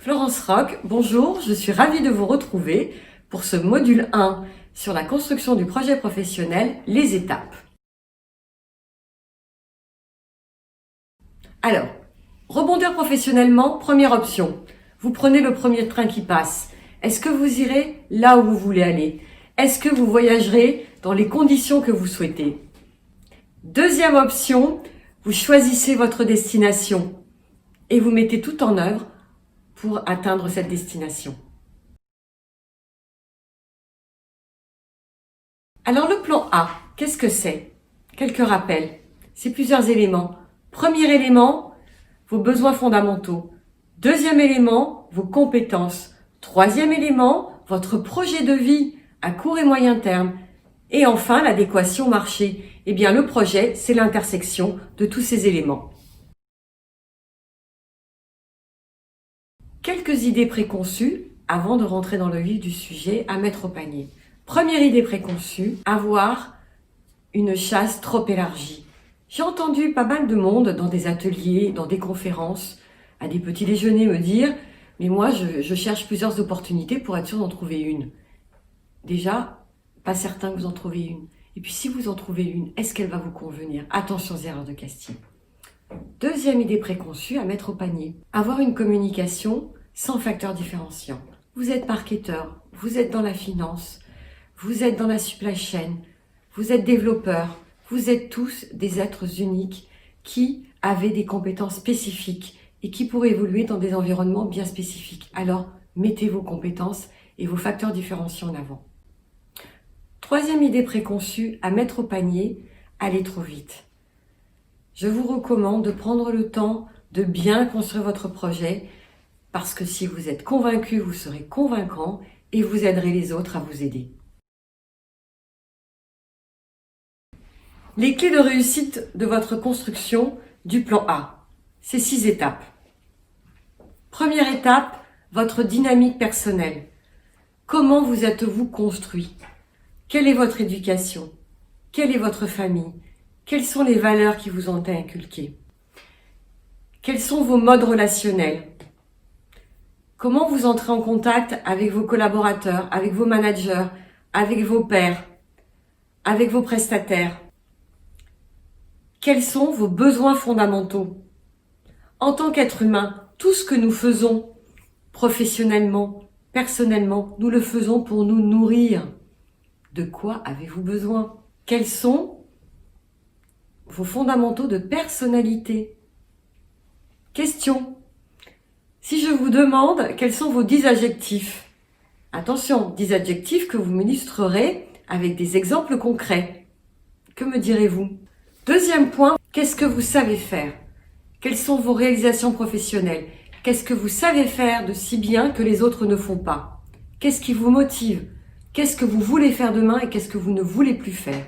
Florence Roch, bonjour, je suis ravie de vous retrouver pour ce module 1 sur la construction du projet professionnel, les étapes. Alors, rebondir professionnellement, première option. Vous prenez le premier train qui passe. Est-ce que vous irez là où vous voulez aller? Est-ce que vous voyagerez dans les conditions que vous souhaitez? Deuxième option, vous choisissez votre destination et vous mettez tout en œuvre pour atteindre cette destination. Alors le plan A, qu'est-ce que c'est? Quelques rappels. C'est plusieurs éléments. Premier élément, vos besoins fondamentaux. Deuxième élément, vos compétences. Troisième élément, votre projet de vie à court et moyen terme. Et enfin, l'adéquation marché. Eh bien, le projet, c'est l'intersection de tous ces éléments. Quelques idées préconçues avant de rentrer dans le vif du sujet à mettre au panier. Première idée préconçue, avoir une chasse trop élargie. J'ai entendu pas mal de monde dans des ateliers, dans des conférences, à des petits déjeuners me dire « mais moi je cherche plusieurs opportunités pour être sûr d'en trouver une ». Déjà, pas certain que vous en trouvez une. Et puis si vous en trouvez une, est-ce qu'elle va vous convenir? Attention aux erreurs de casting. Deuxième idée préconçue à mettre au panier. Avoir une communication sans facteur différenciant. Vous êtes marketeur, vous êtes dans la finance, vous êtes dans la supply chain, vous êtes développeur, vous êtes tous des êtres uniques qui avaient des compétences spécifiques et qui pourraient évoluer dans des environnements bien spécifiques. Alors, mettez vos compétences et vos facteurs différenciants en avant. Troisième idée préconçue à mettre au panier, allez trop vite. Je vous recommande de prendre le temps de bien construire votre projet parce que si vous êtes convaincu, vous serez convaincant et vous aiderez les autres à vous aider. Les clés de réussite de votre construction du plan A, c'est 6 étapes. Première étape, votre dynamique personnelle. Comment vous êtes-vous construit? Quelle est votre éducation? Quelle est votre famille? Quelles sont les valeurs qui vous ont été inculquées? Quels sont vos modes relationnels? Comment vous entrez en contact avec vos collaborateurs, avec vos managers, avec vos pairs, avec vos prestataires? Quels sont vos besoins fondamentaux? En tant qu'être humain, tout ce que nous faisons professionnellement, personnellement, nous le faisons pour nous nourrir. De quoi avez-vous besoin? Quels sont vos fondamentaux de personnalité? Question. Si je vous demande quels sont vos 10 adjectifs, attention, 10 adjectifs que vous m'illustrerez avec des exemples concrets. Que me direz-vous? Deuxième point, qu'est-ce que vous savez faire? Quelles sont vos réalisations professionnelles? Qu'est-ce que vous savez faire de si bien que les autres ne font pas? Qu'est-ce qui vous motive? Qu'est-ce que vous voulez faire demain et qu'est-ce que vous ne voulez plus faire?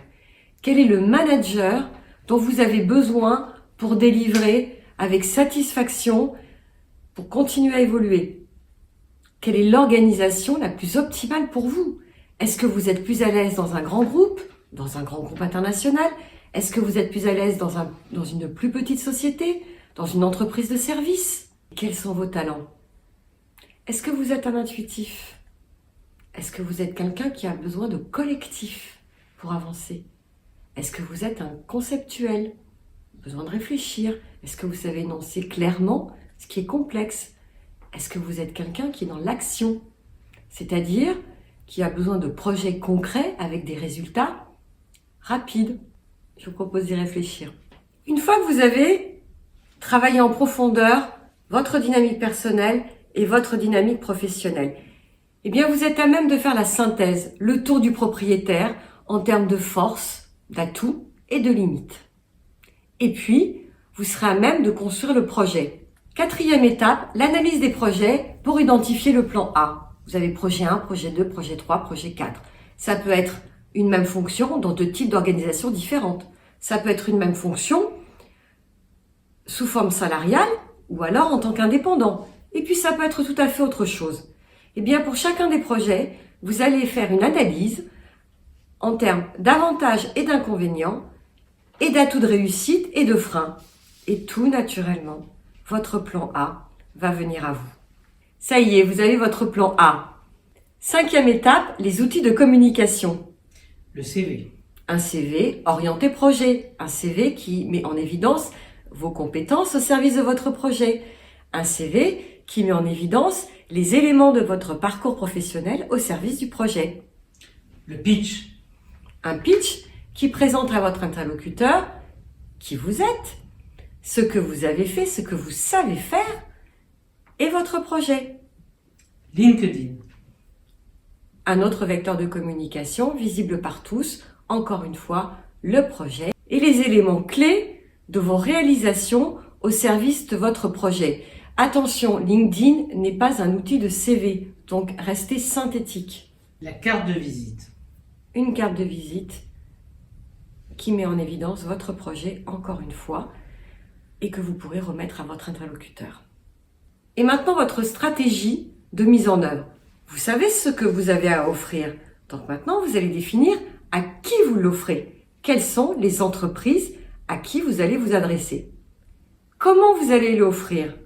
Quel est le manager dont vous avez besoin pour délivrer avec satisfaction, pour continuer à évoluer? Quelle est l'organisation la plus optimale pour vous? Est-ce que vous êtes plus à l'aise dans un grand groupe international? Est-ce que vous êtes plus à l'aise dans une plus petite société, dans une entreprise de service? Quels sont vos talents? Est-ce que vous êtes un intuitif? Est-ce que vous êtes quelqu'un qui a besoin de collectif pour avancer? Est-ce que vous êtes un conceptuel? Besoin de réfléchir? Est-ce que vous savez énoncer clairement ce qui est complexe? Est-ce que vous êtes quelqu'un qui est dans l'action? C'est-à-dire qui a besoin de projets concrets avec des résultats rapides? Je vous propose d'y réfléchir. Une fois que vous avez travaillé en profondeur votre dynamique personnelle et votre dynamique professionnelle, eh bien vous êtes à même de faire la synthèse, le tour du propriétaire en termes de force, d'atouts et de limites. Et puis, vous serez à même de construire le projet. Quatrième étape, l'analyse des projets pour identifier le plan A. Vous avez projet 1, projet 2, projet 3, projet 4. Ça peut être une même fonction dans 2 types d'organisations différentes. Ça peut être une même fonction sous forme salariale ou alors en tant qu'indépendant. Et puis ça peut être tout à fait autre chose. Eh bien pour chacun des projets, vous allez faire une analyse en termes d'avantages et d'inconvénients et d'atouts de réussite et de freins. Et tout naturellement, votre plan A va venir à vous. Ça y est, vous avez votre plan A. 5e étape, les outils de communication. Le CV. Un CV orienté projet. Un CV qui met en évidence vos compétences au service de votre projet. Un CV qui met en évidence les éléments de votre parcours professionnel au service du projet. Le pitch. Un pitch qui présente à votre interlocuteur qui vous êtes, ce que vous avez fait, ce que vous savez faire et votre projet. LinkedIn. Un autre vecteur de communication visible par tous, encore une fois, le projet et les éléments clés de vos réalisations au service de votre projet. Attention, LinkedIn n'est pas un outil de CV, donc restez synthétique. La carte de visite. Une carte de visite qui met en évidence votre projet, encore une fois, et que vous pourrez remettre à votre interlocuteur. Et maintenant, votre stratégie de mise en œuvre. Vous savez ce que vous avez à offrir. Donc maintenant, vous allez définir à qui vous l'offrez. Quelles sont les entreprises à qui vous allez vous adresser. Comment vous allez l'offrir?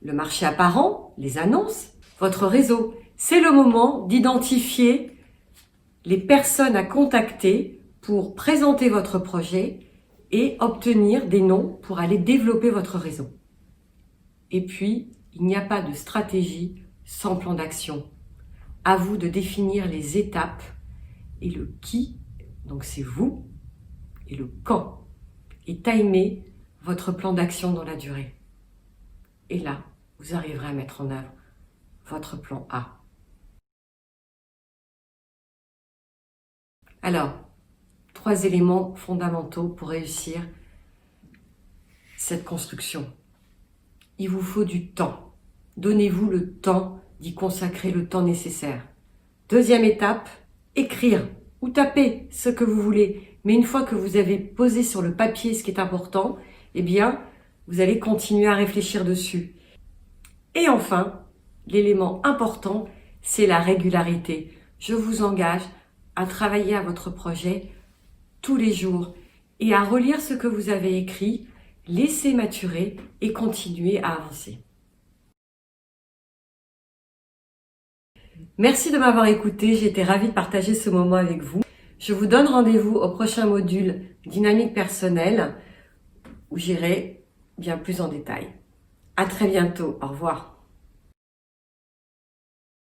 Le marché apparent, les annonces, votre réseau. C'est le moment d'identifier les personnes à contacter pour présenter votre projet et obtenir des noms pour aller développer votre réseau. Et puis, il n'y a pas de stratégie sans plan d'action. À vous de définir les étapes et le qui, donc c'est vous, et le quand, et timer votre plan d'action dans la durée. Et là, vous arriverez à mettre en œuvre votre plan A. Alors, 3 éléments fondamentaux pour réussir cette construction. Il vous faut du temps. Donnez-vous le temps d'y consacrer le temps nécessaire. 2e étape, écrire ou taper ce que vous voulez. Mais une fois que vous avez posé sur le papier ce qui est important, eh bien, vous allez continuer à réfléchir dessus. Et enfin, l'élément important, c'est la régularité. Je vous engage à travailler à votre projet tous les jours et à relire ce que vous avez écrit, laisser maturer et continuer à avancer. Merci de m'avoir écouté, j'ai été ravie de partager ce moment avec vous. Je vous donne rendez-vous au prochain module Dynamique personnelle où j'irai bien plus en détail. À très bientôt, au revoir.